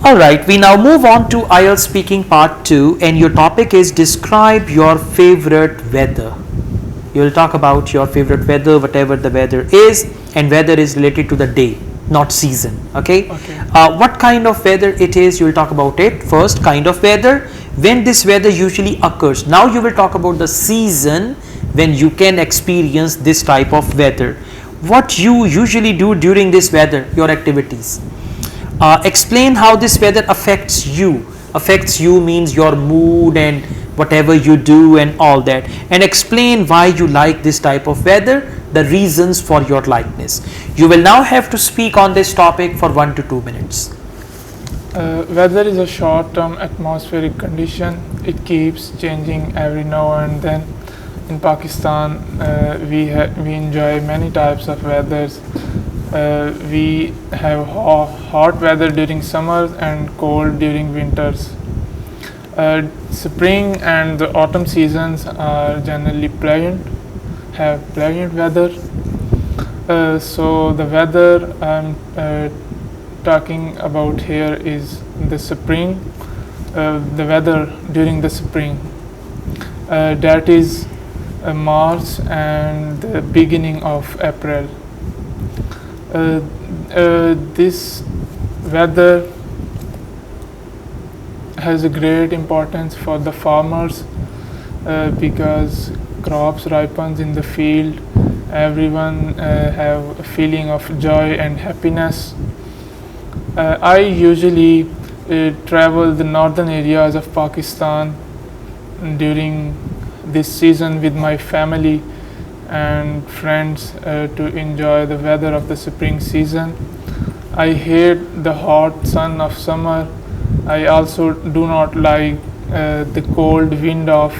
Alright, we now move on to IELTS speaking part 2, and your topic is describe your favorite weather. You will talk about your favorite weather, whatever the weather is, and weather is related to the day, not season. Okay. What kind of weather it is, you will talk about it first. Kind of weather, when this weather usually occurs. Now you will talk about the season when you can experience this type of weather. What you usually do during this weather, your activities. Explain how this weather affects you. Affects you means your mood and whatever you do and all that. And explain why you like this type of weather, the reasons for your likeness. You will now have to speak on this topic for 1 to 2 minutes. Weather is a short-term atmospheric condition. It keeps changing every now and then. In Pakistan, we enjoy many types of weathers. We have hot weather during summers and cold during winters. Spring and the autumn seasons are generally have pleasant weather. So the weather I'm talking about here is the spring, the weather during the spring. That is March and the beginning of April. This weather has a great importance for the farmers because crops ripens in the field. Everyone have a feeling of joy and happiness. I usually travel the northern areas of Pakistan during this season with my family and friends to enjoy the weather of the spring season. I hate the hot sun of summer. I also do not like the cold wind of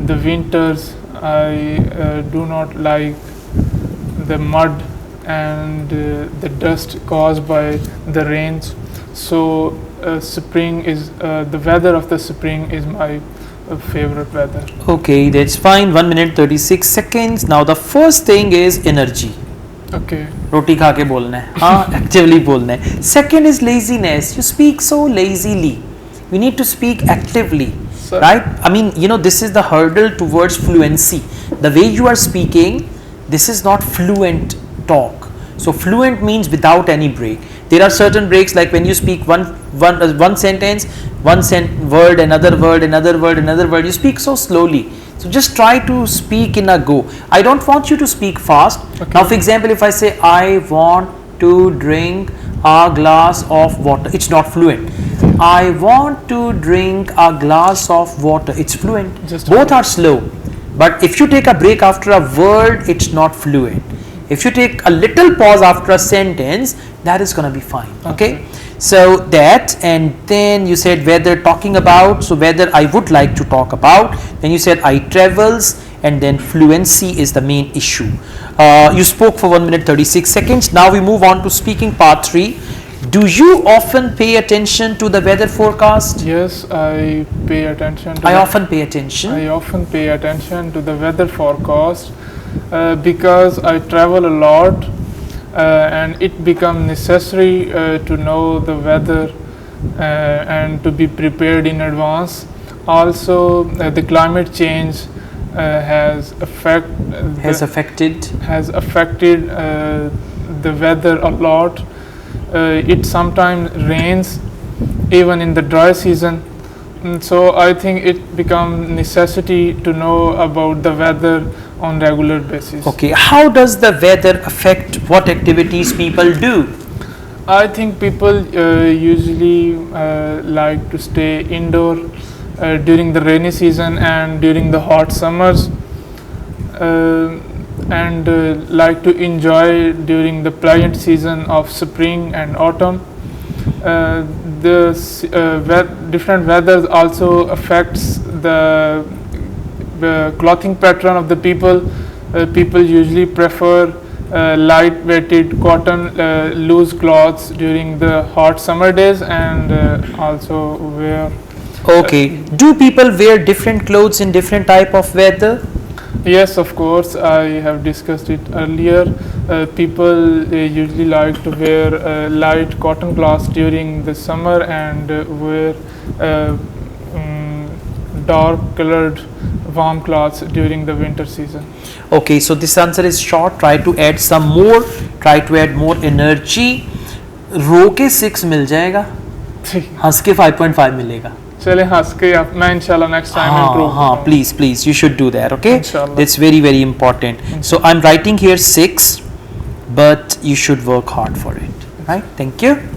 the winters. I do not like the mud and the dust caused by the rains. So spring is the weather of the spring is my favorite weather. Okay, that's fine. 1 minute 36 seconds. Now the first thing is energy. Okay. रोटी खा के बोलना है, हाँ, actively बोलना है. Second is laziness. You speak so lazily. You need to speak actively, right? I mean, this is the hurdle towards fluency. The way you are speaking, this is not fluent talk. So fluent means without any break. There are certain breaks, like when you speak one sentence, word, another word, another word, another word. You speak so slowly. So just try to speak in a go. I don't want you to speak fast. Okay. Now, for example, if I say I want to drink a glass of water, it's not fluent. I want to drink a glass of water, it's fluent. Both are slow. But if you take a break after a word, it's not fluent. If you take a little pause after a sentence, that is going to be fine. Okay. So that, and then you said weather, talking about, so weather I would like to talk about. Then you said I travels, and then fluency is the main issue. You spoke for 1 minute 36 seconds. Now we move on to speaking part 3. Do you often pay attention to the weather forecast? Yes, I pay attention to I often pay attention to the weather forecast because I travel a lot. And it becomes necessary to know the weather and to be prepared in advance. Also, the climate change has affected the weather a lot. It sometimes rains even in the dry season. So I think it becomes necessity to know about the weather on regular basis. Okay, how does the weather affect what activities people do? I think people usually like to stay indoor during the rainy season and during the hot summers, and like to enjoy during the pleasant season of spring and autumn. Different weathers also affects the clothing pattern of the people. People usually prefer light-weighted cotton loose clothes during the hot summer days, and also wear. Okay. Do people wear different clothes in different type of weather? Yes, of course. I have discussed it earlier. people usually like to wear light cotton cloths during the summer and wear dark colored warm clothes during the winter season. Okay, so this answer is short. Try to add some more. Try to add more energy. रो के 6 मिल जाएगा, हंस के 5.5 मिलेगा. चले हंस के आप मैं इंशाल्लाह नेक्स्ट टाइम इंप्रूव. हाँ, please you should do that. Okay, Inshallah. that's very important. So I'm writing here 6, but you should work hard for it. Right? Thank you.